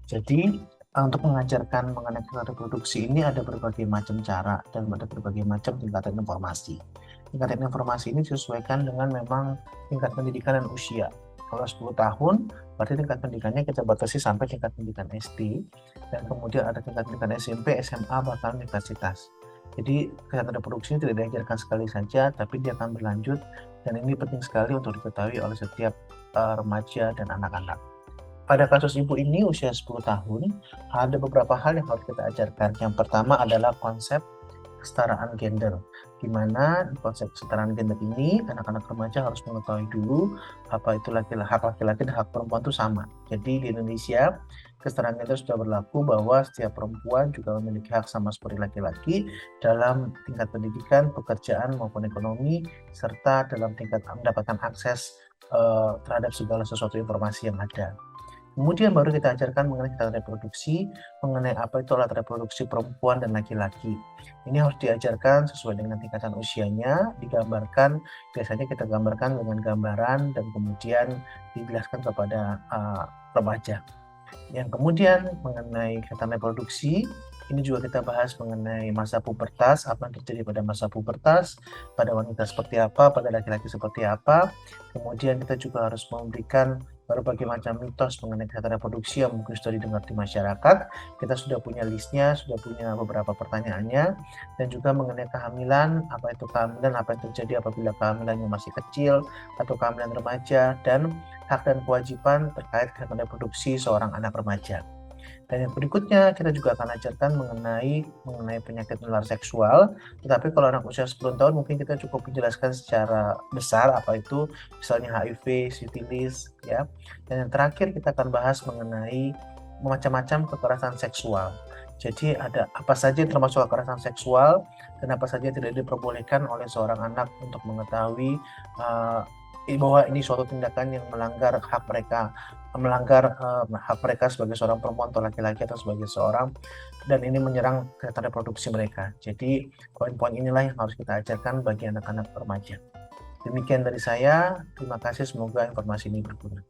Jadi, untuk mengajarkan mengenai tingkat reproduksi ini ada berbagai macam cara dan ada berbagai macam tingkatan informasi. Tingkatan informasi ini disesuaikan dengan memang tingkat pendidikan dan usia. Kalau 10 tahun, berarti tingkat pendidikannya kita batasi sampai tingkat pendidikan SD, dan kemudian ada tingkat pendidikan SMP, SMA, bahkan universitas. Jadi, kesehatan reproduksi ini tidak diajarkan sekali saja, tapi dia akan berlanjut, dan ini penting sekali untuk diketahui oleh setiap remaja dan anak-anak. Pada kasus ibu ini usia 10 tahun, ada beberapa hal yang harus kita ajarkan. Yang pertama adalah konsep kesetaraan gender, di mana di konsep kesetaraan gender ini anak-anak remaja harus mengetahui dulu apa itu hak laki-laki dan hak perempuan itu sama. Jadi di Indonesia kesetaraan gender sudah berlaku bahwa setiap perempuan juga memiliki hak sama seperti laki-laki dalam tingkat pendidikan, pekerjaan maupun ekonomi, serta dalam tingkat mendapatkan akses terhadap segala sesuatu informasi yang ada. Kemudian baru kita ajarkan mengenai kegiatan reproduksi, mengenai apa itu alat reproduksi perempuan dan laki-laki. Ini harus diajarkan sesuai dengan tingkatan usianya, digambarkan, biasanya kita gambarkan dengan gambaran dan kemudian dijelaskan kepada remaja. Yang kemudian mengenai kegiatan reproduksi, ini juga kita bahas mengenai masa pubertas, apa yang terjadi pada masa pubertas, pada wanita seperti apa, pada laki-laki seperti apa. Kemudian kita juga harus memberikan berbagai macam mitos mengenai kesehatan reproduksi yang mungkin sudah didengar di masyarakat. Kita sudah punya listnya, sudah punya beberapa pertanyaannya, dan juga mengenai kehamilan, apa itu kehamilan, apa yang terjadi apabila kehamilannya masih kecil, atau kehamilan remaja, dan hak dan kewajiban terkait kesehatan reproduksi seorang anak remaja. Dan yang berikutnya kita juga akan ajarkan mengenai penyakit menular seksual. Tetapi kalau anak usia 10 tahun mungkin kita cukup menjelaskan secara besar apa itu, misalnya HIV, sifilis, ya. Dan yang terakhir kita akan bahas mengenai macam-macam kekerasan seksual. Jadi ada apa saja yang termasuk kekerasan seksual dan apa saja yang tidak diperbolehkan oleh seorang anak untuk mengetahui bahwa ini suatu tindakan yang melanggar hak mereka sebagai seorang perempuan atau laki-laki atau sebagai seorang, dan ini menyerang kesehatan reproduksi mereka. Jadi poin-poin inilah yang harus kita ajarkan bagi anak-anak remaja. Demikian dari saya, terima kasih, semoga informasi ini berguna.